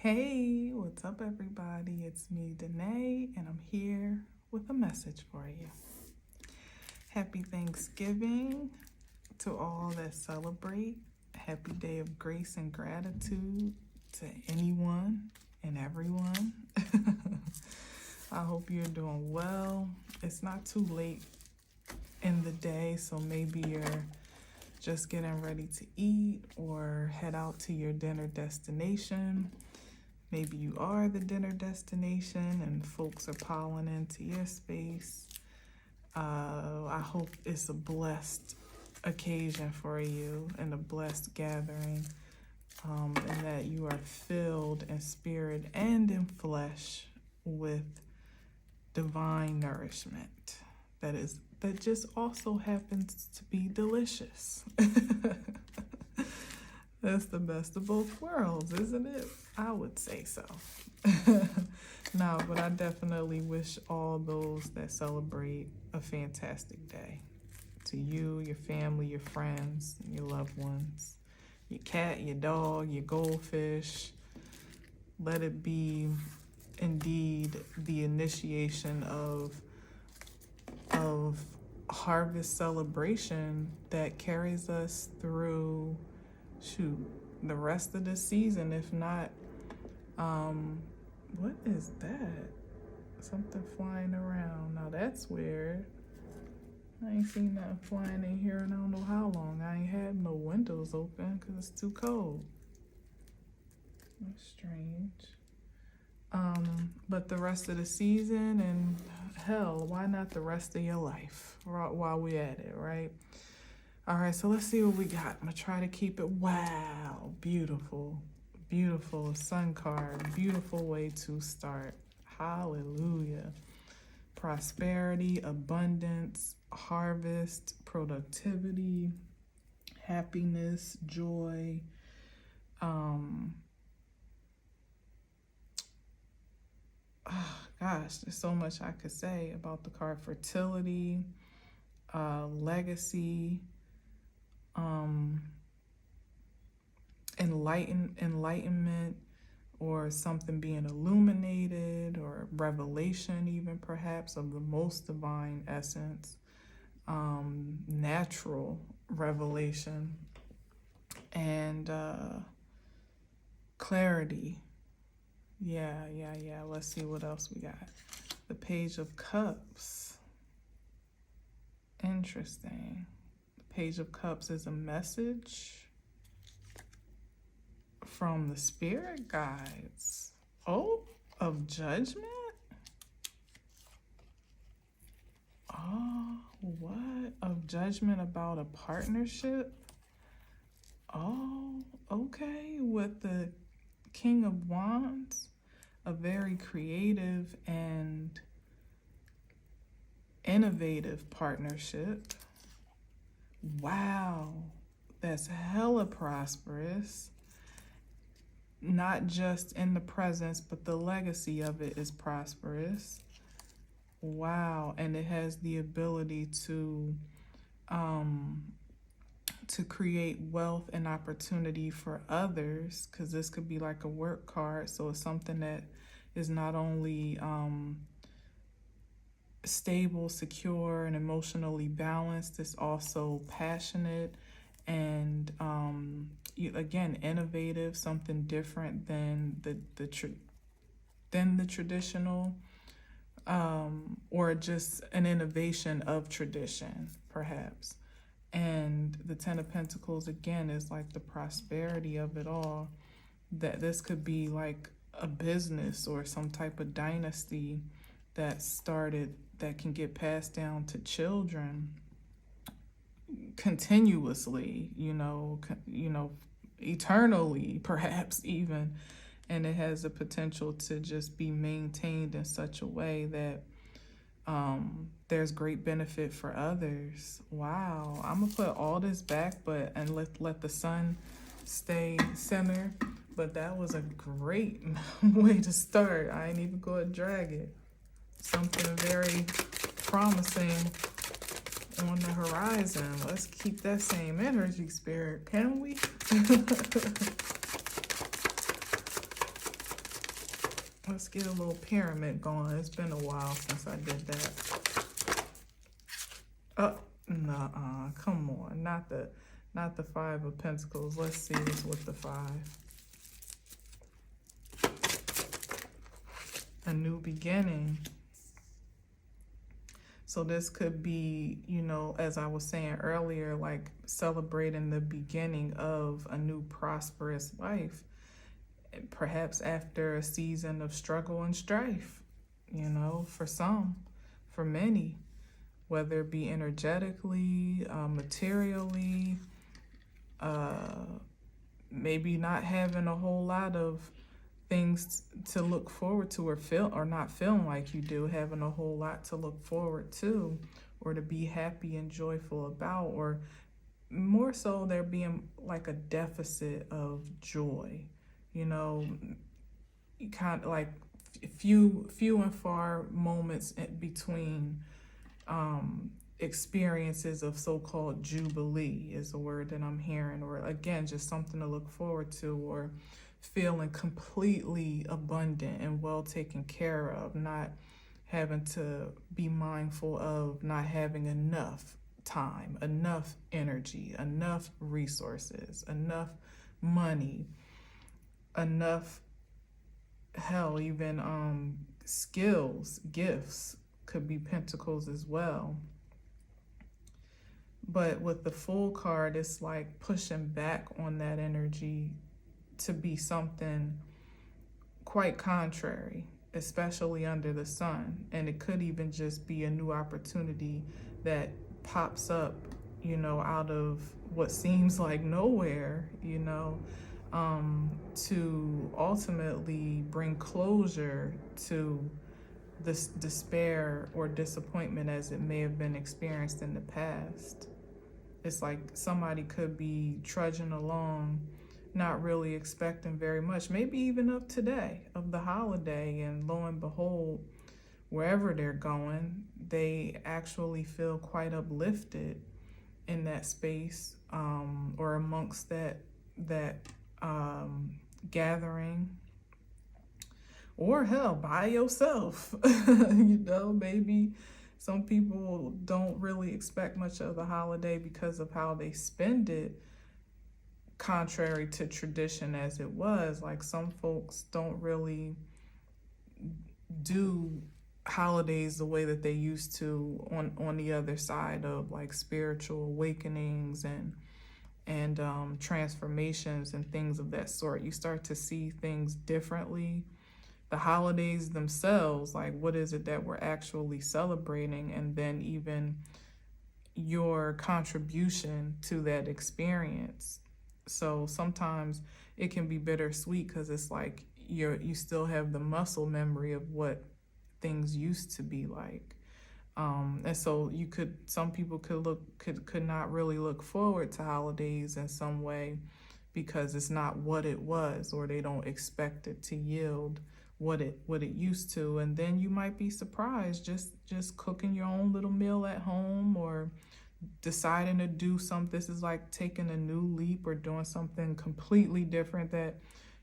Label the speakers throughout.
Speaker 1: Hey, what's up, everybody? It's me, Danae, and I'm here with a message for you. Happy Thanksgiving to all that celebrate. Happy Day of Grace and Gratitude to anyone and everyone. I hope you're doing well. It's not too late in the day, so maybe you're just getting ready to eat or head out to your dinner destination. Maybe you are the dinner destination and folks are piling into your space. I hope it's a blessed occasion for you and a blessed gathering, and that you are filled in spirit and in flesh with divine nourishment that just also happens to be delicious. That's the best of both worlds, isn't it? I would say so. No, but I definitely wish all those that celebrate a fantastic day. To you, your family, your friends, your loved ones, your cat, your dog, your goldfish. Let it be indeed the initiation of harvest celebration that carries us through the rest of the season, if not, what is that? Something flying around. Now that's weird. I ain't seen nothing flying in here and I don't know how long. I ain't had no windows open because it's too cold. That's strange. But the rest of the season, and hell, why not the rest of your life while we at it, right? All right, so let's see what we got. I'm gonna try to keep it, wow, beautiful, beautiful sun card, beautiful way to start. Hallelujah. Prosperity, abundance, harvest, productivity, happiness, joy. Oh, gosh, there's so much I could say about the card. Fertility, legacy, enlightenment, or something being illuminated, or revelation even perhaps of the most divine essence, natural revelation, and clarity. Yeah. Let's see what else we got. The Page of Cups. Interesting. The Page of Cups is a message from the spirit guides. Oh, of judgment? Oh, what? Of judgment about a partnership? Oh, okay. With the King of Wands, a very creative and innovative partnership. Wow, that's hella prosperous. Not just in the presence, but the legacy of it is prosperous. Wow, and it has the ability to create wealth and opportunity for others, because this could be like a work card. So it's something that is not only stable, secure, and emotionally balanced, it's also passionate and again, innovative, something different than the traditional, or just an innovation of tradition, perhaps. And the Ten of Pentacles, again, is like the prosperity of it all. That this could be like a business or some type of dynasty that started, that can get passed down to children continuously, eternally, perhaps even. And it has the potential to just be maintained in such a way that there's great benefit for others. Wow. I'm gonna put all this back, and let the sun stay center. But that was a great way to start. I ain't even gonna drag it. Something very promising on the horizon. Let's keep that same energy, spirit, can we? Let's get a little pyramid going. It's been a while since I did that. Oh, nuh-uh, come on. Not the Five of Pentacles. Let's see what's with the Five. A new beginning. So this could be, you know, as I was saying earlier, like celebrating the beginning of a new prosperous life, perhaps after a season of struggle and strife, you know, for some, for many, whether it be energetically, materially, maybe not having a whole lot of things to look forward to, or not feeling like you do, having a whole lot to look forward to or to be happy and joyful about, or more so there being like a deficit of joy, you know, kind of like few and far moments in between experiences of so-called jubilee is the word that I'm hearing, or again, just something to look forward to, or feeling completely abundant and well taken care of, not having to be mindful of not having enough time, enough energy, enough resources, enough money, enough, hell, even skills, gifts could be pentacles as well. But with the Fool card, it's like pushing back on that energy to be something quite contrary, especially under the sun. And it could even just be a new opportunity that pops up, you know, out of what seems like nowhere, you know, to ultimately bring closure to this despair or disappointment as it may have been experienced in the past. It's like somebody could be trudging along, not really expecting very much, maybe even of today, of the holiday, and lo and behold, wherever they're going, they actually feel quite uplifted in that space, or amongst that gathering, or hell, by yourself. You know, maybe some people don't really expect much of the holiday because of how they spend it, contrary to tradition as it was. Like some folks don't really do holidays the way that they used to on the other side of like spiritual awakenings and transformations and things of that sort. You start to see things differently. The holidays themselves, like what is it that we're actually celebrating, and then even your contribution to that experience. So sometimes it can be bittersweet because it's like you still have the muscle memory of what things used to be like. And so some people could not really look forward to holidays in some way because it's not what it was, or they don't expect it to yield what it used to. And then you might be surprised just cooking your own little meal at home, or deciding to do something. This is like taking a new leap or doing something completely different that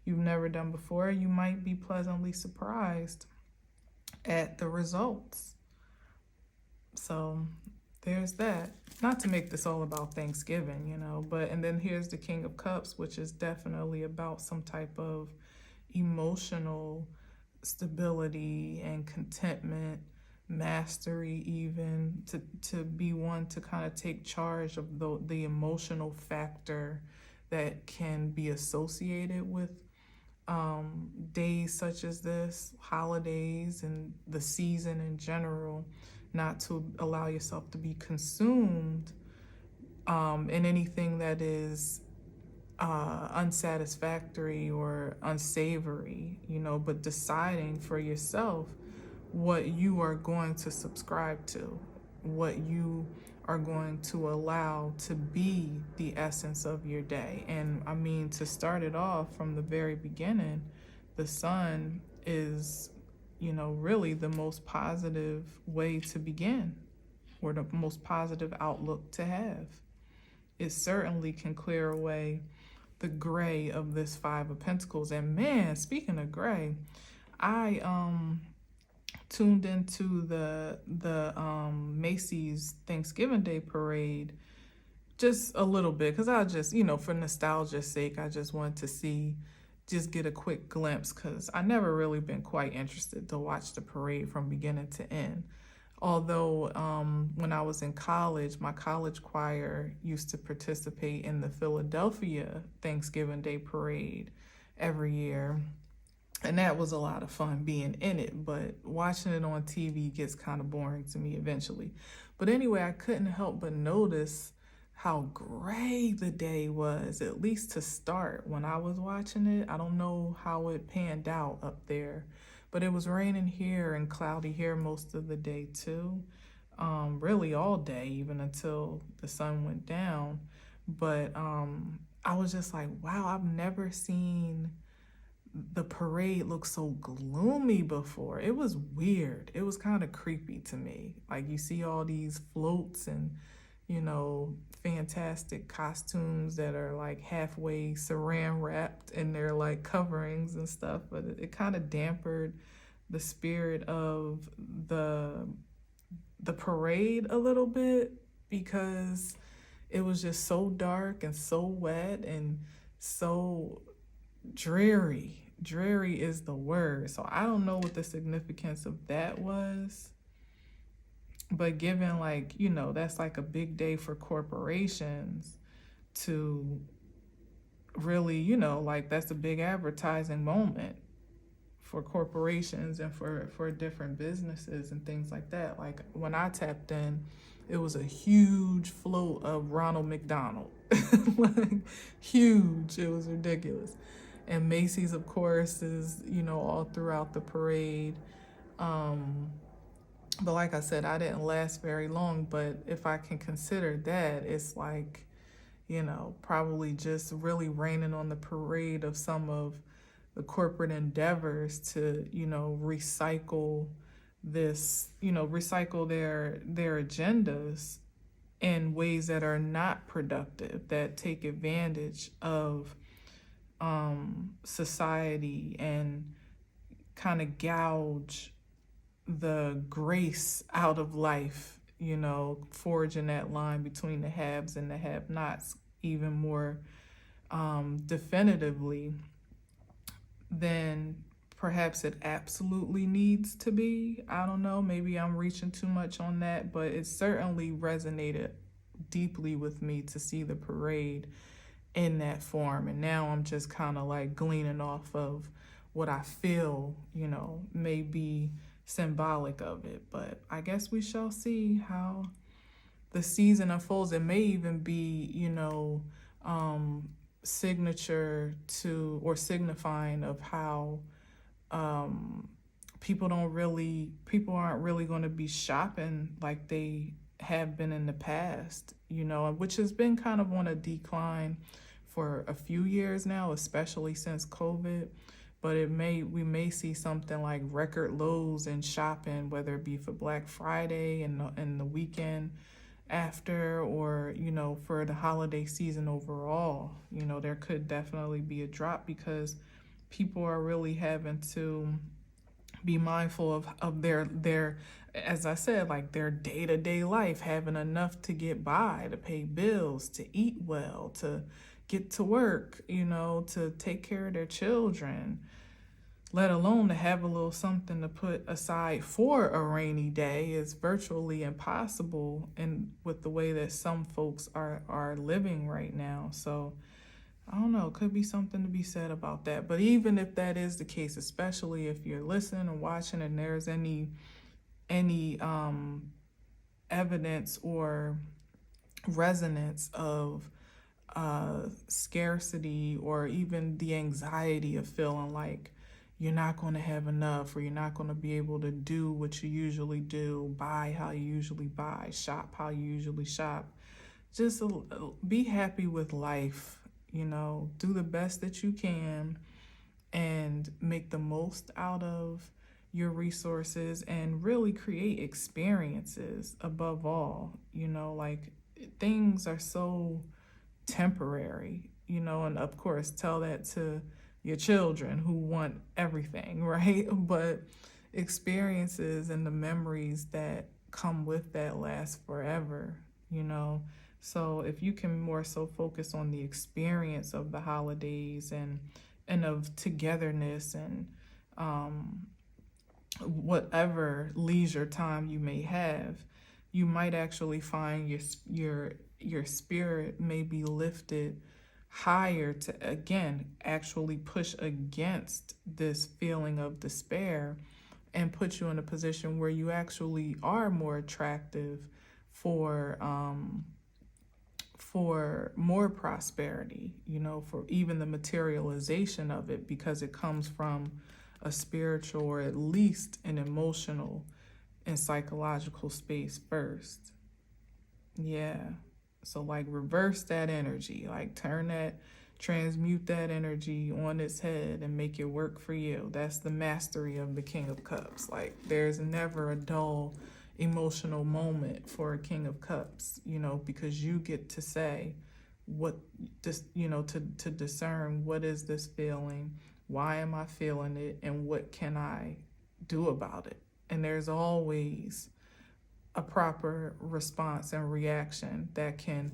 Speaker 1: you've never done before. You might be pleasantly surprised at the results. So there's that. Not to make this all about Thanksgiving, you know, and then here's the King of Cups, which is definitely about some type of emotional stability and contentment, mastery, even to be one to kind of take charge of the emotional factor that can be associated with days such as this, holidays, and the season in general. Not to allow yourself to be consumed in anything that is unsatisfactory or unsavory, you know, but deciding for yourself what you are going to subscribe to, what you are going to allow to be the essence of your day. And I mean, to start it off from the very beginning, the sun is, you know, really the most positive way to begin, or the most positive outlook to have. It certainly can clear away the gray of this Five of Pentacles. And man, speaking of gray, I tuned into the Macy's Thanksgiving Day parade just a little bit because I just, for nostalgia's sake, I just wanted to just get a quick glimpse because I never really been quite interested to watch the parade from beginning to end. Although when I was in college, my college choir used to participate in the Philadelphia Thanksgiving Day parade every year. And that was a lot of fun being in it, but watching it on TV gets kind of boring to me eventually. But anyway, I couldn't help but notice how gray the day was, at least to start when I was watching it. I don't know how it panned out up there, but it was raining here and cloudy here most of the day too. Really all day, even until the sun went down. But I was just like, wow, I've never seen the parade looked so gloomy before. It was weird. It was kind of creepy to me. Like you see all these floats and, fantastic costumes that are like halfway saran wrapped in their like coverings and stuff, but it kind of dampened the spirit of the parade a little bit because it was just so dark and so wet and so dreary. Dreary is the word. So I don't know what the significance of that was. But given that's like a big day for corporations to really, that's a big advertising moment for corporations and for different businesses and things like that. Like when I tapped in, it was a huge float of Ronald McDonald. Like huge. It was ridiculous. And Macy's, of course, is, all throughout the parade. But like I said, I didn't last very long. But if I can consider that, it's like, probably just really raining on the parade of some of the corporate endeavors to, recycle recycle their agendas in ways that are not productive, that take advantage of society and kind of gouge the grace out of life, forging that line between the haves and the have-nots even more definitively than perhaps it absolutely needs to be. I don't know, maybe I'm reaching too much on that, but it certainly resonated deeply with me to see the parade in that form. And now I'm just kind of like gleaning off of what I feel, may be symbolic of it. But I guess we shall see how the season unfolds. It may even be, signature to or signifying of how people aren't really going to be shopping like they have been in the past, which has been kind of on a decline for a few years now, especially since COVID. But we may see something like record lows in shopping, whether it be for Black Friday and the weekend after, or for the holiday season overall. There could definitely be a drop because people are really having to be mindful of their as I said, like their day-to-day life, having enough to get by, to pay bills, to eat well, to get to work, to take care of their children, let alone to have a little something to put aside for a rainy day is virtually impossible, and with the way that some folks are living right now. So I don't know, could be something to be said about that. But even if that is the case, especially if you're listening and watching and there's any evidence or resonance of scarcity, or even the anxiety of feeling like you're not going to have enough, or you're not going to be able to do what you usually do, buy how you usually buy, shop how you usually shop, just be happy with life. Do the best that you can and make the most out of your resources and really create experiences above all. Like things are so temporary, and of course tell that to your children who want everything, right? But experiences and the memories that come with that last forever, you know. So if you can more so focus on the experience of the holidays and of togetherness and whatever leisure time you may have, you might actually find your spirit may be lifted higher to again actually push against this feeling of despair and put you in a position where you actually are more attractive for more prosperity, you know, for even the materialization of it, because it comes from a spiritual or at least an emotional and psychological space first. Yeah. So like reverse that energy, like transmute that energy on its head and make it work for you. That's the mastery of the King of Cups. Like there's never a dull emotional moment for a King of Cups, you know, because you get to say what just, you know, to discern what is this feeling, why am I feeling it, and what can I do about it. And there's always a proper response and reaction that can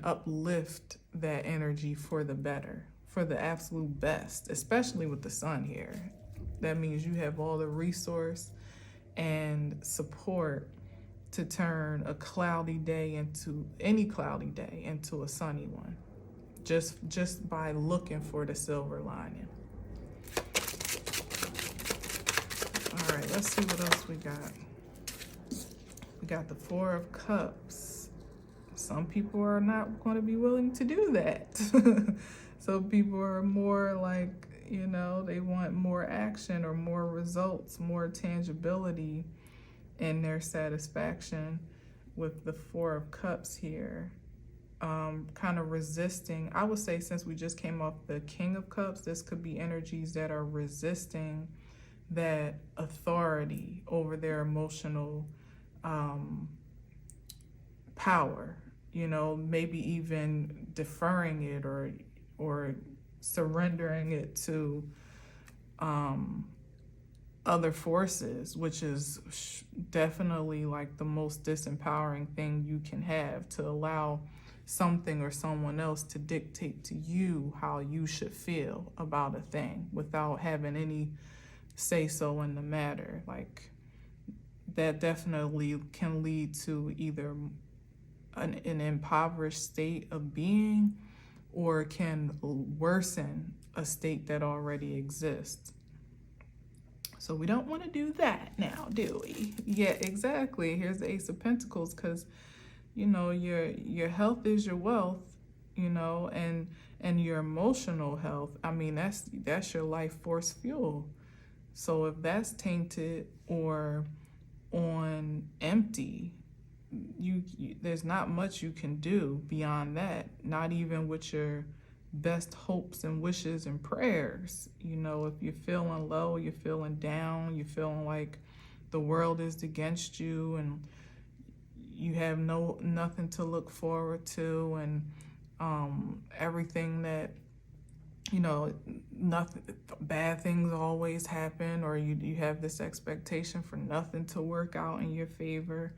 Speaker 1: uplift that energy for the better, for the absolute best, especially with the sun here. That means you have all the resource and support to turn a cloudy day into a sunny one, just by looking for the silver lining. All right, let's see what else we got. We got the Four of Cups. Some people are not going to be willing to do that. Some people are more like, you know, they want more action or more results, more tangibility in their satisfaction with the Four of Cups here. Kind of resisting. I would say since we just came off the King of Cups, this could be energies that are resisting that authority over their emotional power, you know, maybe even deferring it or surrendering it to other forces, which is definitely like the most disempowering thing you can have, to allow something or someone else to dictate to you how you should feel about a thing without having any say so in the matter. Like that definitely can lead to either an impoverished state of being, or can worsen a state that already exists. So we don't want to do that now, do we? Yeah, exactly. Here's the Ace of Pentacles, because, you know, your health is your wealth, you know, and your emotional health. I mean, that's your life force fuel. So if that's tainted or on empty, there's not much you can do beyond that, not even with your best hopes and wishes and prayers. You know, if you're feeling low, you're feeling down, you're feeling like the world is against you and you have nothing to look forward to, and everything that, you know, nothing, bad things always happen, or you have this expectation for nothing to work out in your favor,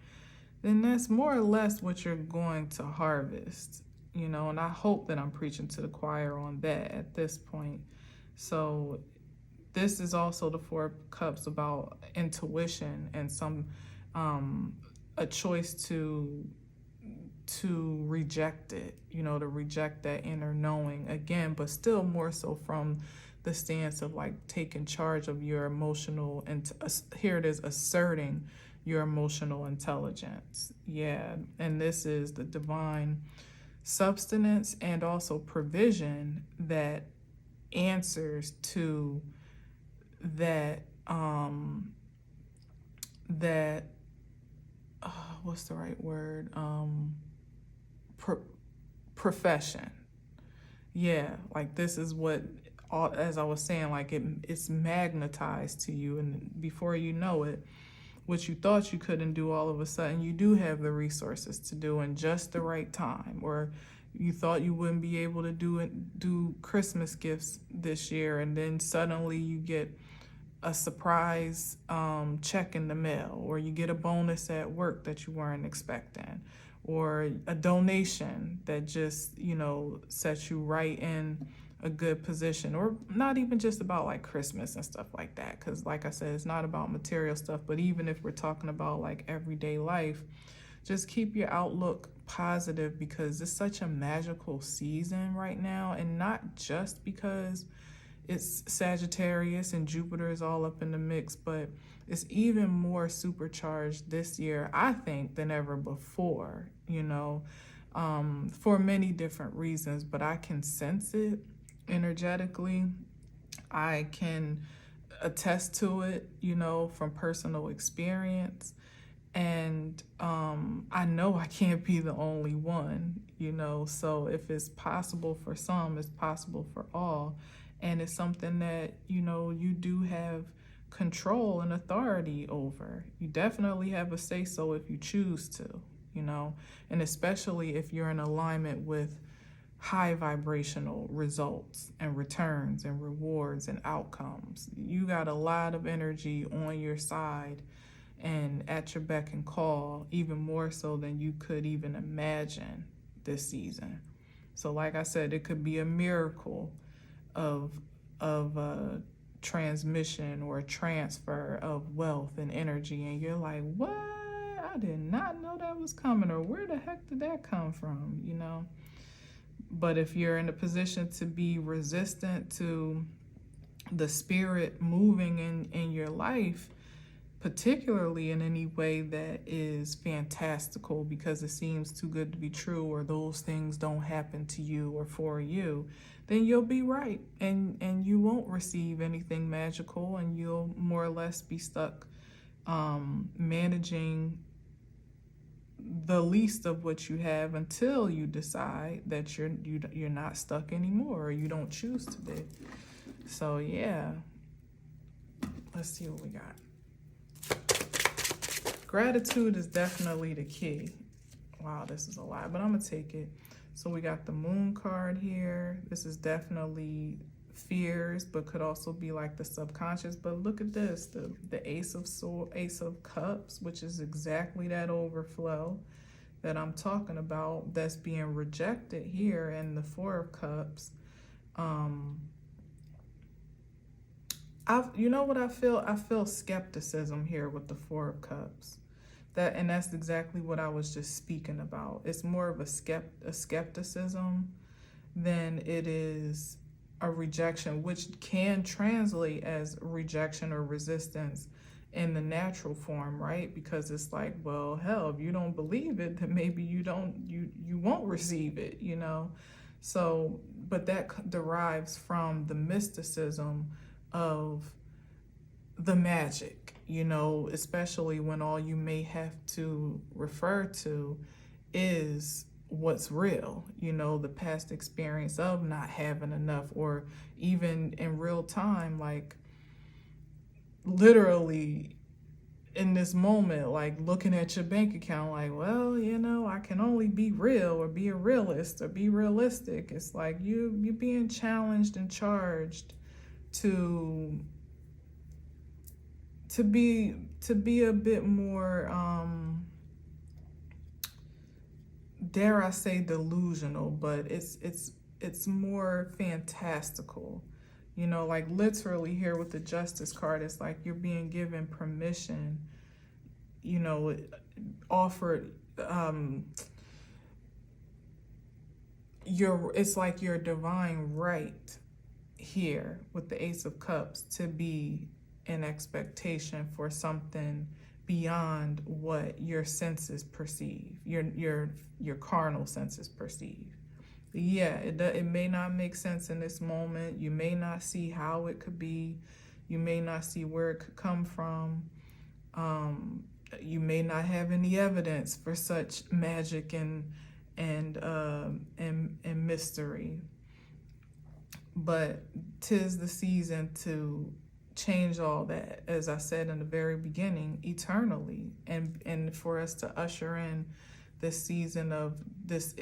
Speaker 1: then that's more or less what you're going to harvest, you know. And I hope that I'm preaching to the choir on that at this point. So this is also the Four of Cups about intuition and some a choice to reject it, you know, to reject that inner knowing again, but still more so from the stance of like taking charge of your emotional, and here it is, asserting your emotional intelligence. Yeah, and this is the divine substance and also provision that answers to that what's the right word, profession. Yeah, like this is what, as I was saying, like it's magnetized to you, and before you know it, what you thought you couldn't do, all of a sudden you do have the resources to do in just the right time, or You thought you wouldn't be able to do Christmas gifts this year, and then suddenly you get a surprise check in the mail, or you get a bonus at work that you weren't expecting, or a donation that just, sets you right in a good position. Or not even just about like Christmas and stuff like that, because like I said, it's not about material stuff, but even if we're talking about like everyday life, just keep your outlook positive, because it's such a magical season right now. And not just because it's Sagittarius and Jupiter is all up in the mix, but it's even more supercharged this year, I think, than ever before, for many different reasons. But I can sense it energetically. I can attest to it, from personal experience. And I know I can't be the only one, so if it's possible for some, it's possible for all. And it's something that, you do have control and authority over. You definitely have a say-so if you choose to, and especially if you're in alignment with high vibrational results and returns and rewards and outcomes. You got a lot of energy on your side and at your beck and call, even more so than you could even imagine this season. So like I said, it could be a miracle of a transmission or a transfer of wealth and energy, and you're like, what? I did not know that was coming, or where the heck did that come from, But if you're in a position to be resistant to the spirit moving in your life, particularly in any way that is fantastical because it seems too good to be true, or those things don't happen to you or for you, then you'll be right, and you won't receive anything magical, and you'll more or less be stuck managing the least of what you have until you decide that you're not stuck anymore, or you don't choose to be. So yeah, let's see what we got. Gratitude is definitely the key. Wow, this is a lot, but I'm gonna take it. So we got the Moon card here. This is definitely fears, but could also be like the subconscious. But look at this, the Ace of Cups, which is exactly that overflow that I'm talking about, that's being rejected here in the Four of Cups. You know what I feel? I feel skepticism here with the Four of Cups. That's exactly what I was just speaking about. It's more of a skepticism than it is a rejection, which can translate as rejection or resistance in the natural form, right? Because it's like, well, hell, if you don't believe it, then maybe you won't receive it, So, but that derives from the mysticism of the magic, especially when all you may have to refer to is what's real, the past experience of not having enough, or even in real time, like literally in this moment, like looking at your bank account, like, well, I can only be real, or be a realist, or be realistic. It's like you're being challenged and charged to be a bit more, dare I say, delusional, but it's more fantastical, like literally here with the Justice card. It's like you're being given permission, offered, it's like your divine right here with the Ace of Cups to be an expectation for something beyond what your senses perceive, your carnal senses perceive. Yeah, it may not make sense in this moment. You may not see how it could be. You may not see where it could come from. You may not have any evidence for such magic and mystery. But 'tis the season to change all that, as I said in the very beginning, eternally, and for us to usher in this season of this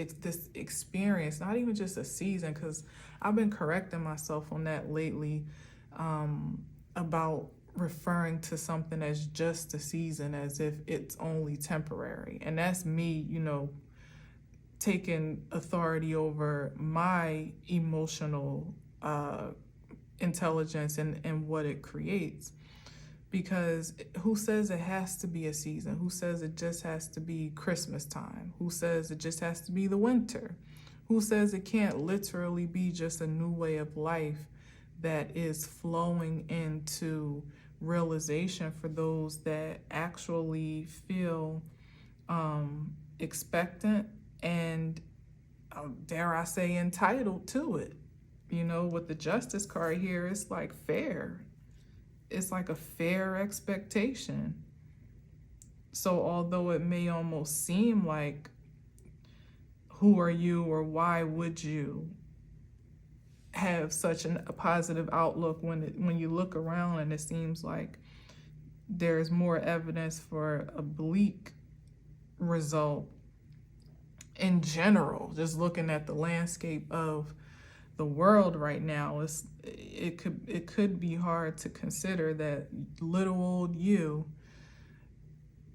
Speaker 1: experience, not even just a season, because I've been correcting myself on that lately, about referring to something as just a season as if it's only temporary. And that's me, taking authority over my emotional intelligence and what it creates. Because who says it has to be a season? Who says it just has to be Christmas time? Who says it just has to be the winter? Who says it can't literally be just a new way of life that is flowing into realization for those that actually feel expectant and, dare I say, entitled to it? With the justice card here, it's like fair. It's like a fair expectation. So although it may almost seem like, who are you or why would you have such a positive outlook when you look around and it seems like there's more evidence for a bleak result in general, just looking at the landscape of the world right now, it could be hard to consider that little old you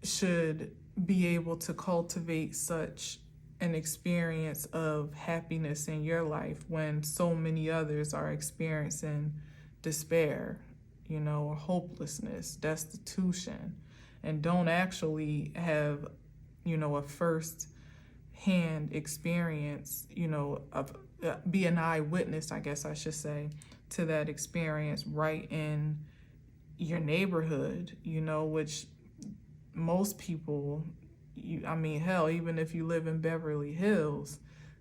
Speaker 1: should be able to cultivate such an experience of happiness in your life when so many others are experiencing despair, or hopelessness, destitution, and don't actually have, a first-hand experience, of be an eyewitness, I guess I should say, to that experience right in your neighborhood, which most people, hell, even if you live in Beverly Hills,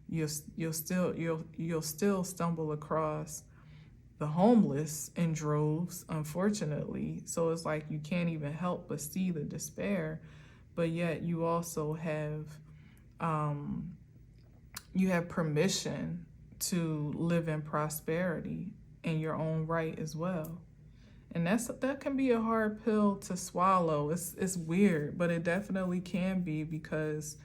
Speaker 1: you'll still stumble across the homeless in droves, unfortunately. So it's like you can't even help but see the despair, but yet you also have permission to live in prosperity in your own right as well. And that can be a hard pill to swallow. It's weird, but it definitely can be, because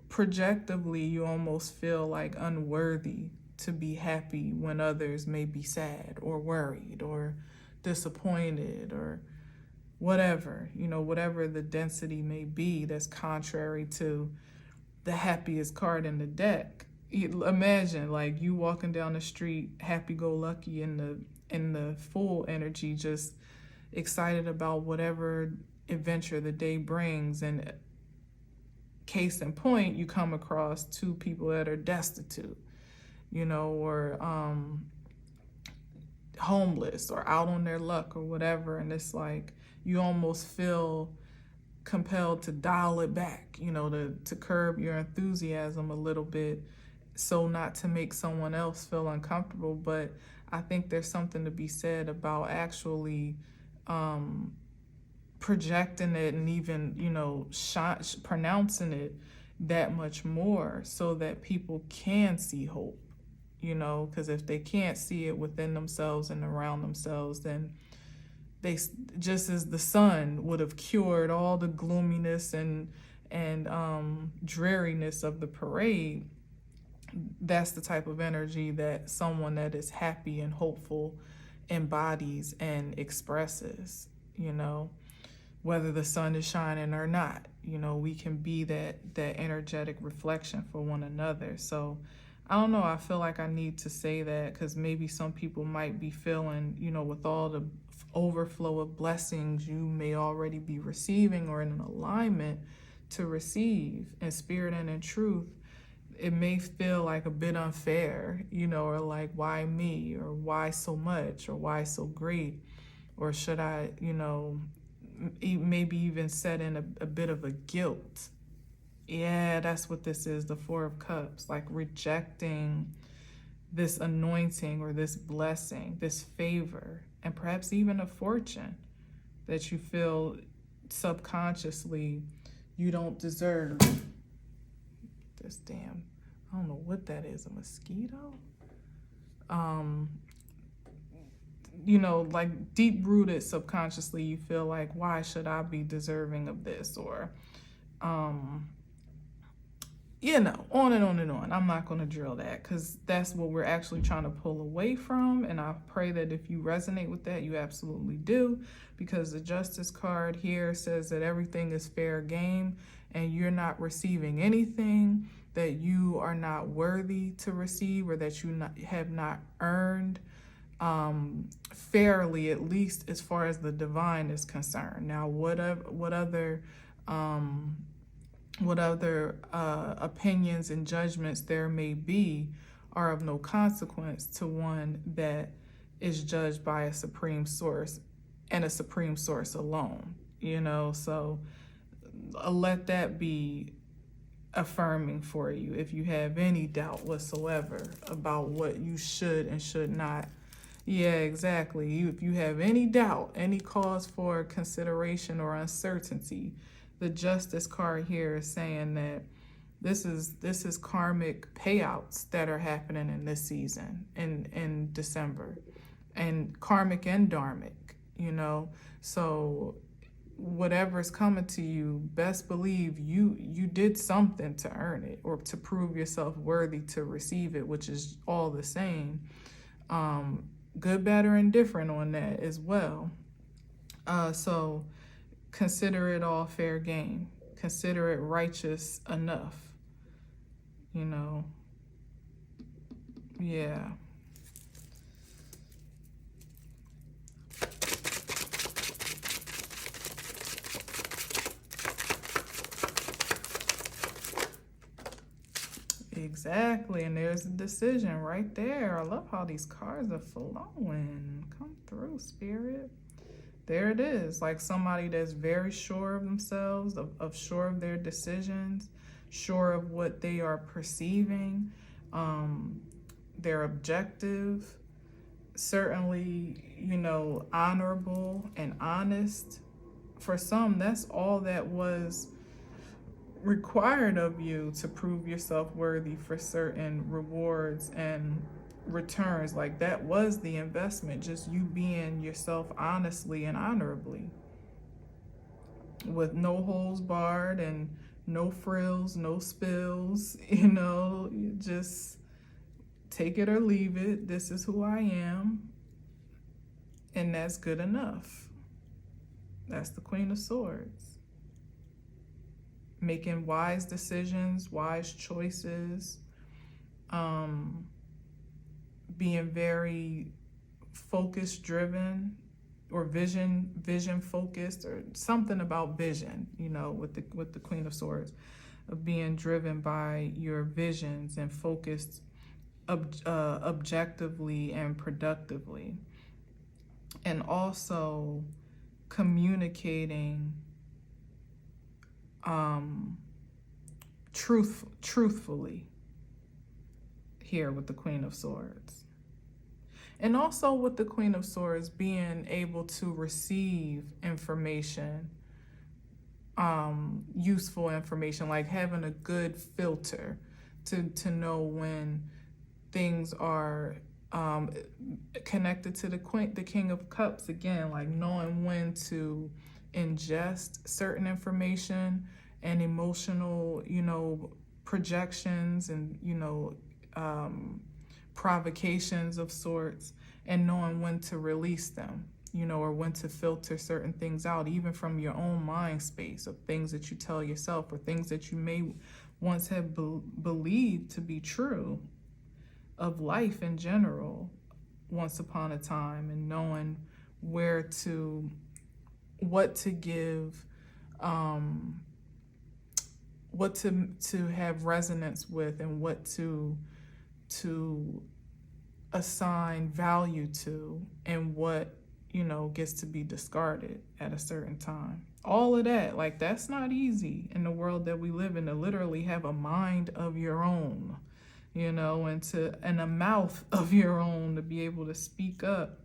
Speaker 1: projectively you almost feel like unworthy to be happy when others may be sad or worried or disappointed or whatever, whatever the density may be that's contrary to the happiest card in the deck. Imagine like you walking down the street, happy-go-lucky in the full energy, just excited about whatever adventure the day brings, and case in point, you come across two people that are destitute, or homeless or out on their luck or whatever, and it's like you almost feel compelled to dial it back, to curb your enthusiasm a little bit, so not to make someone else feel uncomfortable. But I think there's something to be said about actually projecting it and even, pronouncing it that much more so that people can see hope, because if they can't see it within themselves and around themselves, then they, just as the sun would have cured all the gloominess and dreariness of the parade, that's the type of energy that someone that is happy and hopeful embodies and expresses, whether the sun is shining or not. We can be that energetic reflection for one another. So I don't know, I feel like I need to say that because maybe some people might be feeling, with all the overflow of blessings you may already be receiving or in an alignment to receive in spirit and in truth, it may feel like a bit unfair, or like, why me, or why so much, or why so great, or should I, maybe even set in a bit of a guilt. Yeah, that's what this is, the Four of Cups, like rejecting this anointing or this blessing, this favor, and perhaps even a fortune that you feel subconsciously you don't deserve. This damn, I don't know what that is, a mosquito? Like deep rooted subconsciously, you feel like, why should I be deserving of this? Or You know, on and on and on. I'm not going to drill that because that's what we're actually trying to pull away from. And I pray that if you resonate with that, you absolutely do, because the Justice card here says that everything is fair game and you're not receiving anything that you are not worthy to receive or that you have not earned fairly, at least as far as the divine is concerned. Now, what other opinions and judgments there may be are of no consequence to one that is judged by a supreme source and a supreme source alone, you know. So let that be affirming for you if you have any doubt whatsoever about what you should and should not. Yeah, exactly. If you have any doubt, any cause for consideration or uncertainty, the Justice card here is saying that this is karmic payouts that are happening in this season in December, and karmic and dharmic, you know. So whatever's coming to you, best believe you did something to earn it or to prove yourself worthy to receive it, which is all the same. Good, bad, or indifferent on that as well. So consider it all fair game. Consider it righteous enough, you know. Yeah. Exactly, and there's a decision right there. I love how these cards are flowing. Come through, Spirit. There it is, like somebody that's very sure of themselves, of sure of their decisions, sure of what they are perceiving. They're objective, certainly, you know, honorable and honest. For some, that's all that was required of you to prove yourself worthy for certain rewards and returns. Like that was the investment, just you being yourself honestly and honorably, with no holes barred and no frills, no spills, you know. You just take it or leave it. This is who I am, and that's good enough. That's the Queen of Swords. Making wise decisions, wise choices, being very focus driven or vision focused, or something about vision, you know, with the Queen of Swords, of being driven by your visions and focused objectively and productively, and also communicating truthfully here with the Queen of Swords. And also with the Queen of Swords, being able to receive information, useful information, like having a good filter to know when things are connected to the King of Cups, again, like knowing when to ingest certain information and emotional, you know, projections and, you know, provocations of sorts, and knowing when to release them, you know, or when to filter certain things out, even from your own mind space, of things that you tell yourself or things that you may once have believed to be true of life in general once upon a time, and knowing what to give, what to have resonance with, and what to assign value to, and what, you know, gets to be discarded at a certain time. All of that, like, that's not easy in the world that we live in, to literally have a mind of your own, you know, and a mouth of your own, to be able to speak up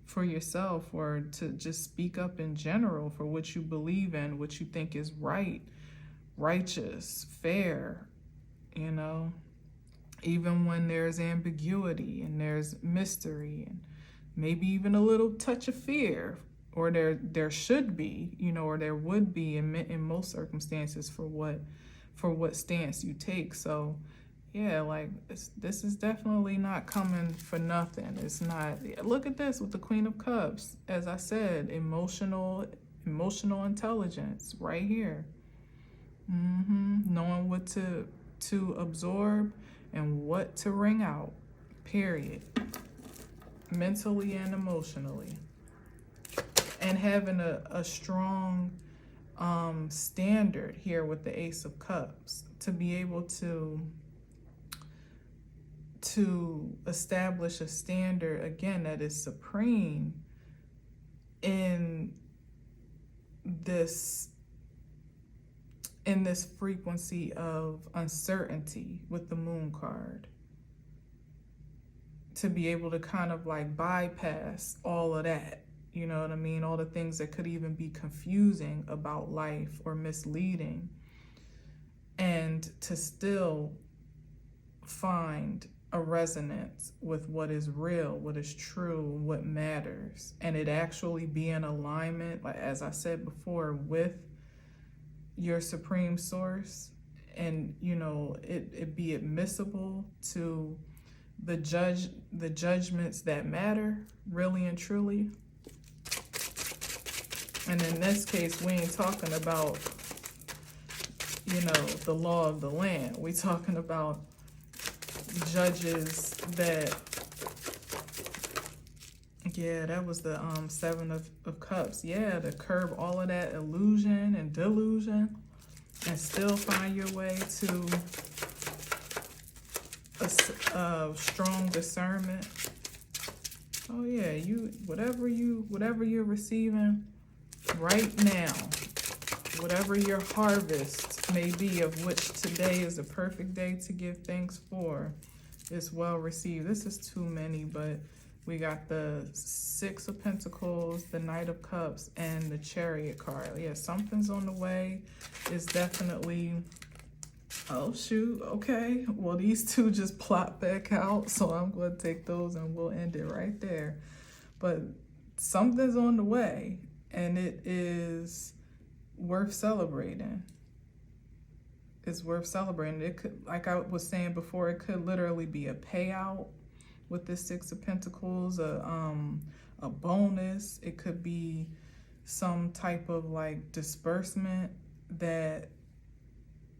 Speaker 1: for yourself, or to just speak up in general for what you believe in, what you think is right, righteous, fair, you know, even when there's ambiguity and there's mystery and maybe even a little touch of fear, or there should be, you know, or there would be in most circumstances for what stance you take. So yeah, like this is definitely not coming for nothing. It's not. Look at this with the Queen of Cups. As I said, emotional intelligence right here. Knowing what to absorb and what to wring out. Period. Mentally and emotionally. And having a strong standard here with the Ace of Cups to be able to establish a standard again that is supreme in this frequency of uncertainty with the Moon card, to be able to kind of like bypass all of that, you know what I mean, all the things that could even be confusing about life or misleading, and to still find a resonance with what is real, what is true, what matters, and it actually be in alignment, like as I said before, with your supreme source, and you know it be admissible to the judgments that matter really and truly. And in this case, we ain't talking about, you know, the law of the land. We talking about judges that, yeah, that was the Seven of Cups. Yeah, to curb all of that illusion and delusion and still find your way to a strong discernment. Oh yeah, whatever you're receiving right now, whatever your harvest may be, of which today is a perfect day to give thanks for, is well received. This is too many, but we got the Six of Pentacles, the Knight of Cups, and the Chariot card. Yeah, something's on the way. It's definitely, oh shoot, okay. Well, these two just plop back out, so I'm going to take those and we'll end it right there. But something's on the way, and it is worth celebrating. It's worth celebrating. It could, like I was saying before, it could literally be a payout with the Six of Pentacles, a bonus. It could be some type of like disbursement that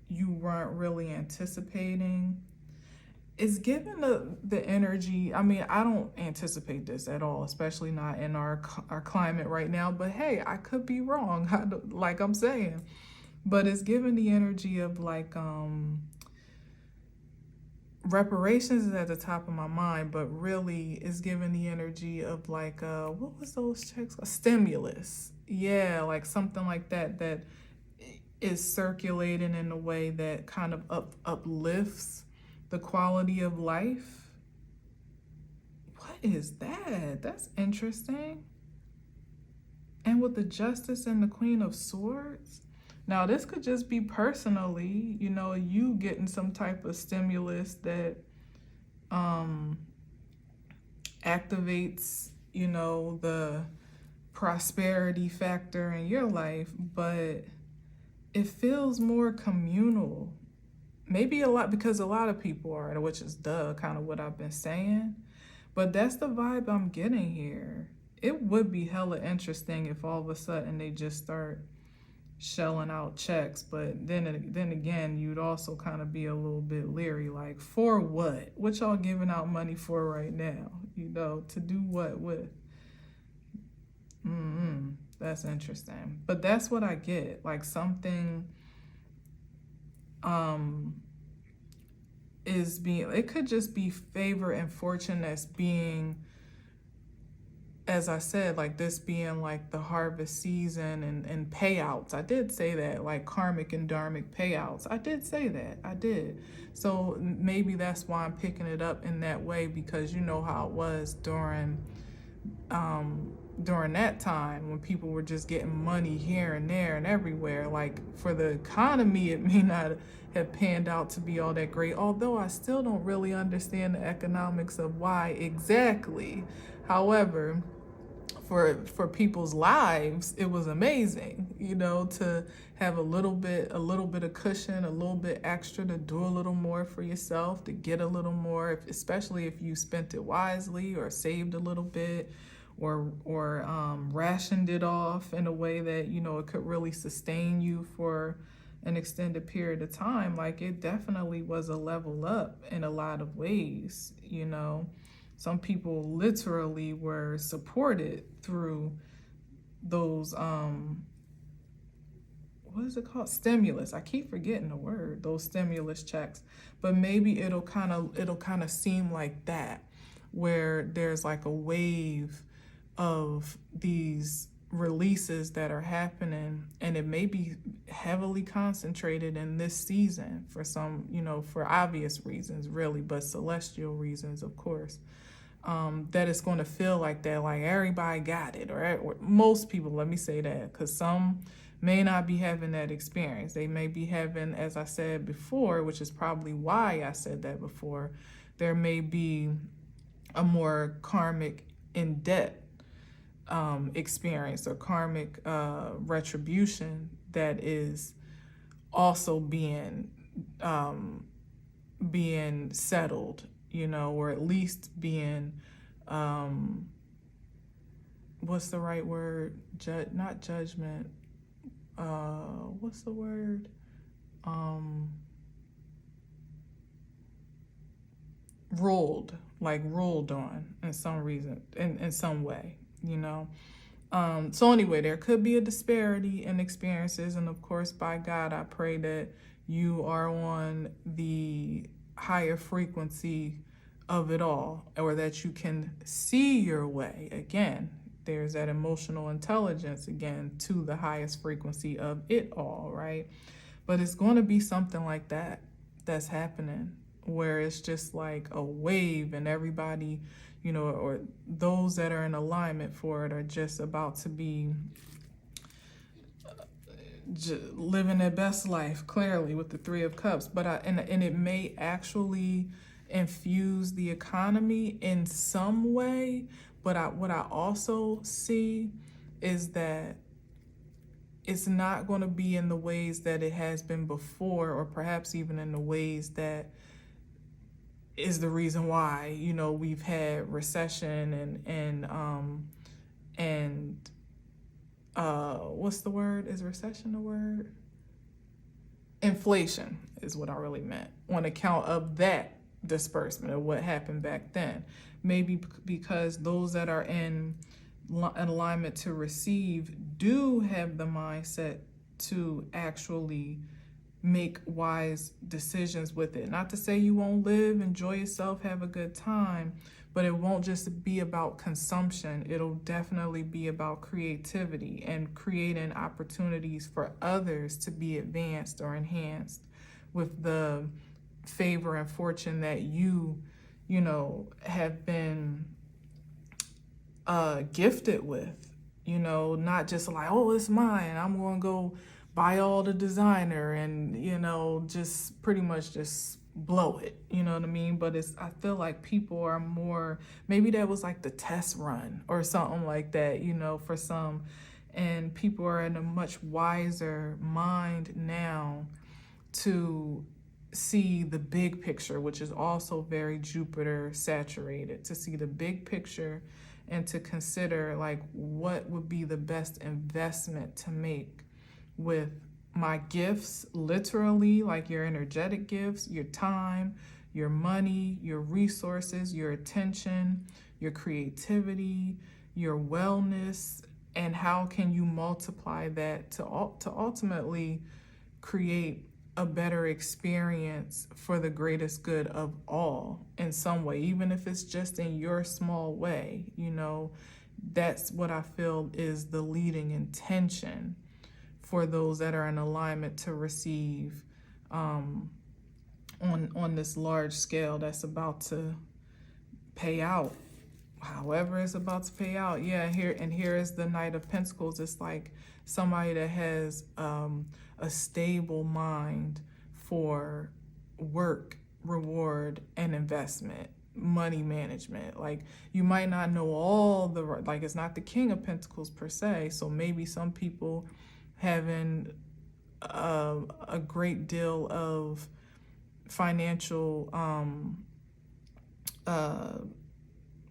Speaker 1: you weren't really anticipating. It's given the energy. I mean, I don't anticipate this at all, especially not in our climate right now. But hey, I could be wrong, like I'm saying. But it's given the energy of like reparations is at the top of my mind, but really it's given the energy of like what was those checks? A stimulus. Yeah, like something like that is circulating in a way that kind of uplifts the quality of life. What is that? That's interesting. And with the Justice and the Queen of Swords. Now, this could just be personally, you know, you getting some type of stimulus that activates, you know, the prosperity factor in your life, but it feels more communal. Maybe a lot, because a lot of people are, which is kind of what I've been saying. But that's the vibe I'm getting here. It would be hella interesting if all of a sudden they just start shelling out checks. But then again, you'd also kind of be a little bit leery, like, for what? What y'all giving out money for right now? You know, to do what with? That's interesting. But that's what I get. Like something is being, it could just be favor and fortune that's being, as I said, like this being like the harvest season and payouts. I did say that, like karmic and dharmic payouts. I did say that. I did. So maybe that's why I'm picking it up in that way, because you know how it was during that time when people were just getting money here and there and everywhere. Like for the economy, it may not have panned out to be all that great, although I still don't really understand the economics of why exactly. However, for people's lives, it was amazing, you know, to have a little bit of cushion, a little bit extra to do a little more for yourself, to get a little more, especially if you spent it wisely or saved a little bit, or rationed it off in a way that, you know, it could really sustain you for an extended period of time. Like, it definitely was a level up in a lot of ways, you know. Some people literally were supported through those what is it called? Stimulus. I keep forgetting the word. Those stimulus checks. But maybe it'll kind of seem like that, where there's like a wave of these releases that are happening, and it may be heavily concentrated in this season for some, you know, for obvious reasons really, but celestial reasons, of course. That it's going to feel like that, like everybody got it, or most people, let me say that, because some may not be having that experience. They may be having, as I said before, which is probably why I said that before, there may be a more karmic in debt experience, or karmic retribution that is also being settled, you know, or at least being what's the right word? Not judgment. What's the word? Ruled on in some reason, in some way, you know. So anyway, there could be a disparity in experiences, and of course, by God, I pray that you are on the higher frequency of it all, or that you can see your way. Again, there's that emotional intelligence again to the highest frequency of it all, right? But it's going to be something like that that's happening, where it's just like a wave, and everybody, you know, or those that are in alignment for it are just about to be living their best life, clearly, with the Three of Cups. But and it may actually infuse the economy in some way. But what I also see is that it's not going to be in the ways that it has been before, or perhaps even in the ways that is the reason why, you know, we've had recession and what's the word? Is recession the word? Inflation is what I really meant, on account of that disbursement of what happened back then. Maybe because those that are in alignment to receive do have the mindset to actually make wise decisions with it. Not to say you won't live, enjoy yourself, have a good time, but it won't just be about consumption. It'll definitely be about creativity and creating opportunities for others to be advanced or enhanced with the favor and fortune that you know, have been gifted with, you know, not just like, oh, it's mine, I'm going to go buy all the designer and, you know, just pretty much just blow it, you know what I mean? But I feel like people are more, maybe that was like the test run or something like that, you know, for some, and people are in a much wiser mind now to see the big picture, which is also very Jupiter saturated, to see the big picture and to consider like what would be the best investment to make with my gifts, literally, like your energetic gifts, your time, your money, your resources, your attention, your creativity, your wellness, and how can you multiply that to ultimately create a better experience for the greatest good of all in some way, even if it's just in your small way, you know. That's what I feel is the leading intention for those that are in alignment to receive on this large scale that's about to pay out, however it's about to pay out. Yeah, here is the Knight of Pentacles. It's like somebody that has a stable mind for work, reward, and investment. money management. Like, you might not know all the, like, it's not the King of Pentacles per se. So maybe some people having a great deal of financial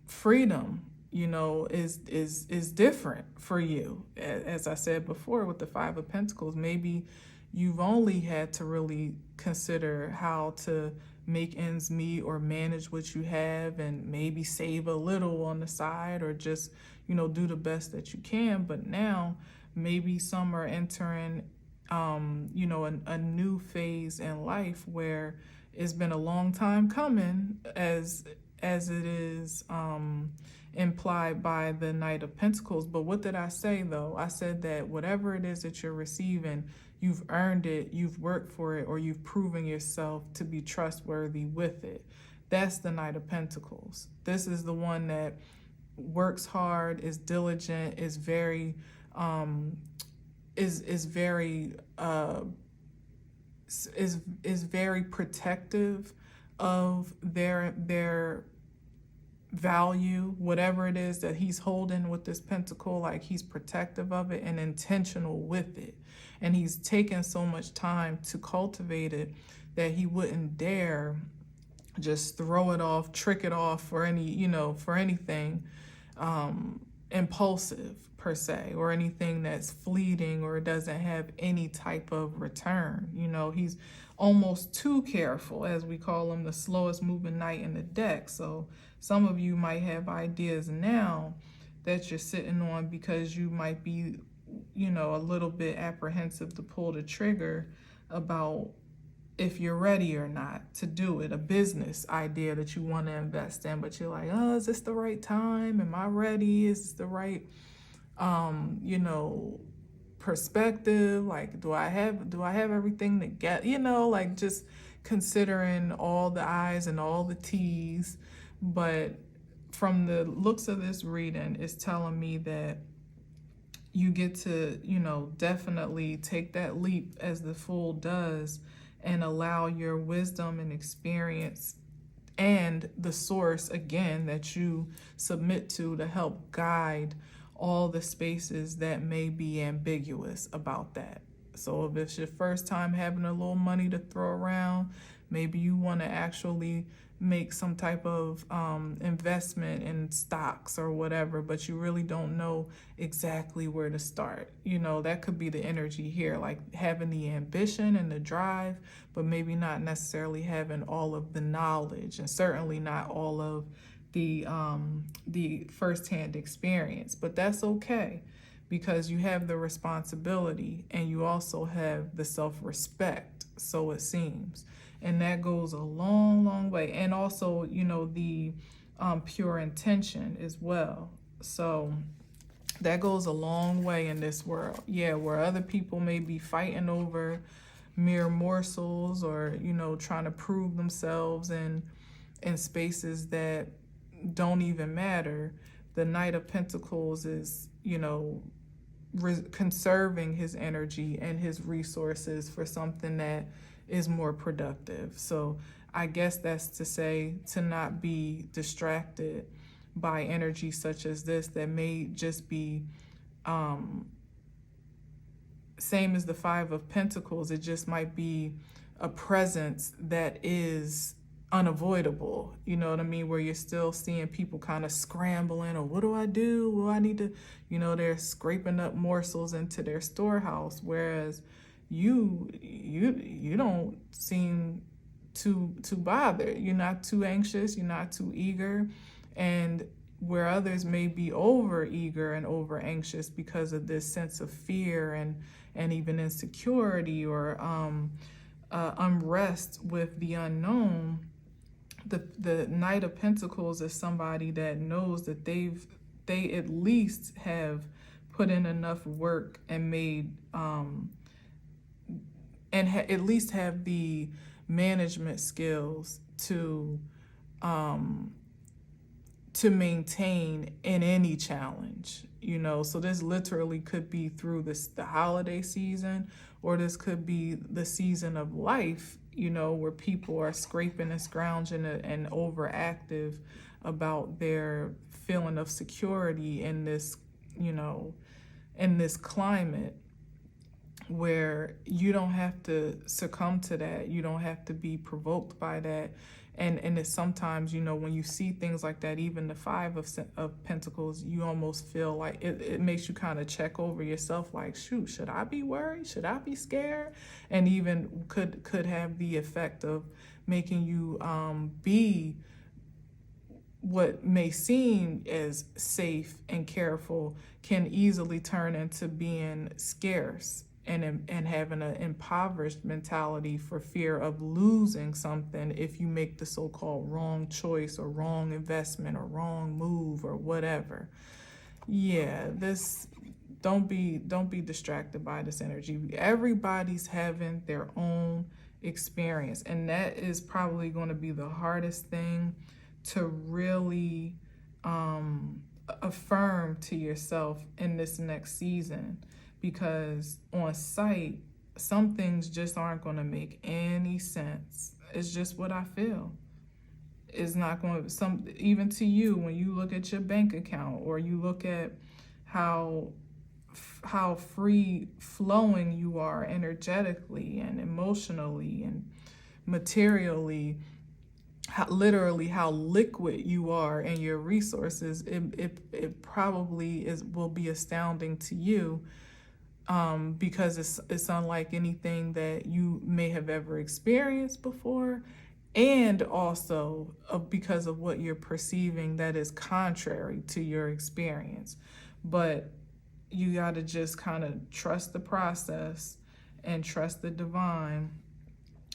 Speaker 1: freedom, you know, is different for you. As I said before with the Five of Pentacles, maybe you've only had to really consider how to make ends meet or manage what you have, and maybe save a little on the side, or just, you know, do the best that you can. But now maybe some are entering you know, a new phase in life where it's been a long time coming, as it is implied by the Knight of Pentacles. But what did I say though? I said that whatever it is that you're receiving, you've earned it, you've worked for it, or you've proven yourself to be trustworthy with it. That's the Knight of Pentacles. This is the one that works hard, is diligent, is very is very very protective of their value, whatever it is that he's holding with this pentacle. Like, he's protective of it and intentional with it, and he's taken so much time to cultivate it that he wouldn't dare just throw it off, trick it off for any, you know, for anything impulsive per se, or anything that's fleeting or doesn't have any type of return. You know, he's almost too careful, as we call him, the slowest moving knight in the deck. So some of you might have ideas now that you're sitting on because you might be, you know, a little bit apprehensive to pull the trigger about if you're ready or not to do it. A business idea that you want to invest in, but you're like, oh, is this the right time? Am I ready? Is this the right you know, perspective? Like, do I have everything to get, you know, like, just considering all the I's and all the T's. But from the looks of this reading, it's telling me that you get to, you know, definitely take that leap, as the Fool does, and allow your wisdom and experience and the source, again, that you submit to help guide all the spaces that may be ambiguous about that. So if it's your first time having a little money to throw around, maybe you want to actually make some type of investment in stocks or whatever, but you really don't know exactly where to start. You know, that could be the energy here, like having the ambition and the drive, but maybe not necessarily having all of the knowledge, and certainly not all of the firsthand experience. But that's okay, because you have the responsibility and you also have the self-respect, so it seems. And that goes a long, long way. And also, you know, the pure intention as well. So that goes a long way in this world. Yeah, where other people may be fighting over mere morsels, or, you know, trying to prove themselves in spaces that don't even matter. The Knight of Pentacles is, you know, conserving his energy and his resources for something that is more productive. So I guess that's to say, to not be distracted by energy such as this that may just be same as the Five of Pentacles. It just might be a presence that is unavoidable, you know what I mean, where you're still seeing people kind of scrambling, or what do I do? Well, I need to, you know, they're scraping up morsels into their storehouse, whereas you don't seem too bothered. You're not too anxious, you're not too eager. And where others may be over eager and over anxious because of this sense of fear and even insecurity, or unrest with the unknown, the Knight of Pentacles is somebody that knows that they at least have put in enough work and made at least have the management skills to to maintain in any challenge, you know. So this literally could be through the holiday season, or this could be the season of life, you know, where people are scraping and scrounging and overactive about their feeling of security in this, you know, in this climate, where you don't have to succumb to that. You don't have to be provoked by that. And it's sometimes, you know, when you see things like that, even the Five of Pentacles, you almost feel like it makes you kind of check over yourself, like, shoot, should I be worried? Should I be scared? And even could have the effect of making you be what may seem as safe and careful can easily turn into being scarce and having an impoverished mentality for fear of losing something if you make the so-called wrong choice or wrong investment or wrong move or whatever. Yeah, this don't be distracted by this energy. Everybody's having their own experience, and that is probably going to be the hardest thing to really affirm to yourself in this next season, because on sight, some things just aren't going to make any sense. It's just what I feel. It's not going to, even to you, when you look at your bank account, or you look at how free flowing you are energetically and emotionally and materially, literally how liquid you are in your resources, it probably will be astounding to you, because it's unlike anything that you may have ever experienced before, and also because of what you're perceiving that is contrary to your experience. But you got to just kind of trust the process and trust the divine,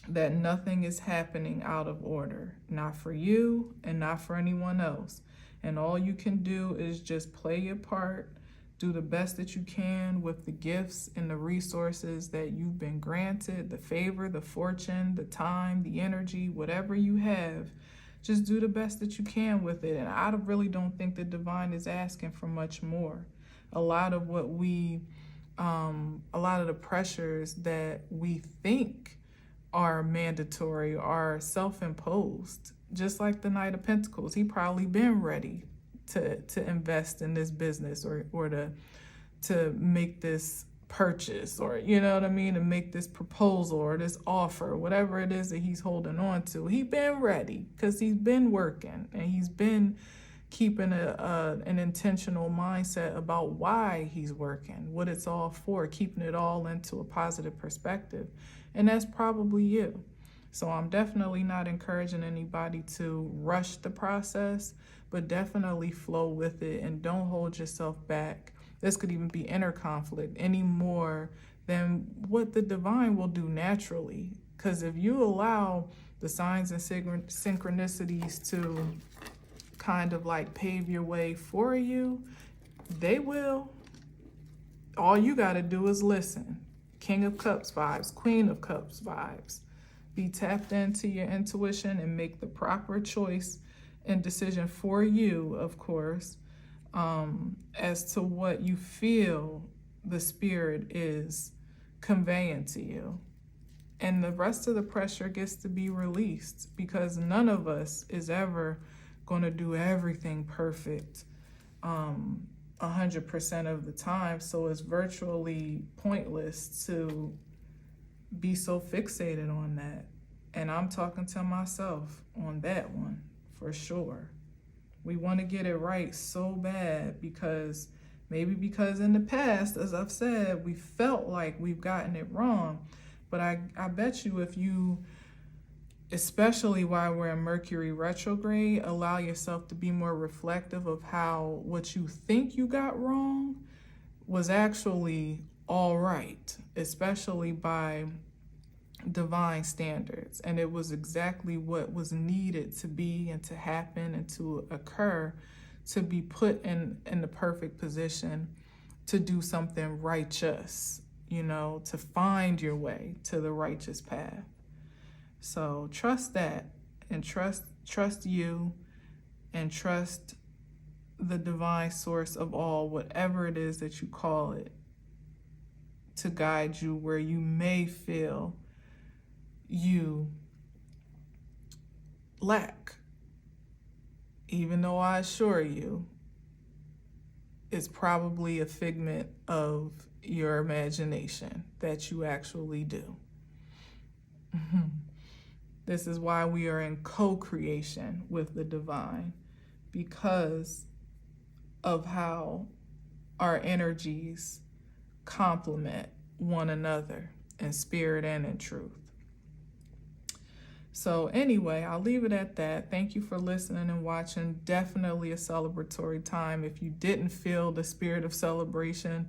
Speaker 1: that nothing is happening out of order, not for you and not for anyone else. And all you can do is just play your part, do the best that you can with the gifts and the resources that you've been granted, the favor, the fortune, the time, the energy, whatever you have. Just do the best that you can with it. And I really don't think the divine is asking for much more. A lot of the pressures that we think are mandatory are self-imposed. Just like the Knight of Pentacles, he probably been ready to invest in this business, or to make this purchase, or, you know what I mean, to make this proposal or this offer, whatever it is that he's holding on to. He been ready because he's been working, and he's been keeping an intentional mindset about why he's working, what it's all for, keeping it all into a positive perspective. And that's probably you. So I'm definitely not encouraging anybody to rush the process, but definitely flow with it and don't hold yourself back. This could even be inner conflict any more than what the divine will do naturally. Because if you allow the signs and synchronicities to kind of like pave your way for you, they will. All you got to do is listen. King of Cups vibes, Queen of Cups vibes. Be tapped into your intuition and make the proper choice and decision for you, of course, as to what you feel the spirit is conveying to you. And the rest of the pressure gets to be released, because none of us is ever going to do everything perfect 100% of the time. So it's virtually pointless to be so fixated on that. And I'm talking to myself on that one for sure. We want to get it right so bad, because in the past, as I've said, we felt like we've gotten it wrong. But I bet you, if you, especially while we're in Mercury retrograde, allow yourself to be more reflective of how what you think you got wrong was actually all right, especially by divine standards. And it was exactly what was needed to be and to happen and to occur, to be put in the perfect position to do something righteous, you know, to find your way to the righteous path. So trust that, and trust you, and trust the divine source of all, whatever it is that you call it, to guide you where you may feel you lack. Even though I assure you, it's probably a figment of your imagination that you actually do. This is why we are in co-creation with the divine, because of how our energies complement one another in spirit and in truth. So anyway, I'll leave it at that. Thank you for listening and watching. Definitely a celebratory time. If you didn't feel the spirit of celebration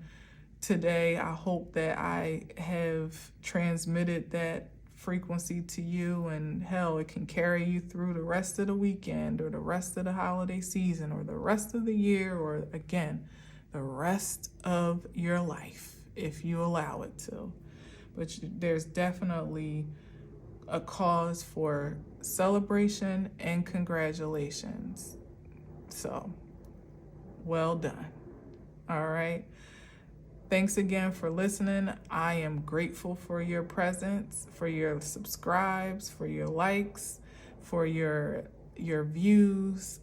Speaker 1: today, I hope that I have transmitted that frequency to you, and hell, it can carry you through the rest of the weekend or the rest of the holiday season or the rest of the year, or again, the rest of your life if you allow it to. But there's definitely a cause for celebration and congratulations. So, well done. All right. Thanks again for listening. I am grateful for your presence, for your subscribes, for your likes, for your views.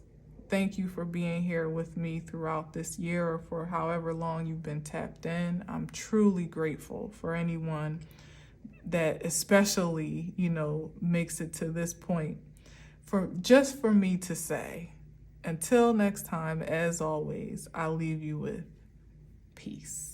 Speaker 1: Thank you for being here with me throughout this year, or for however long you've been tapped in. I'm truly grateful for anyone that especially, makes it to this point, for me to say, until next time, as always, I'll leave you with peace.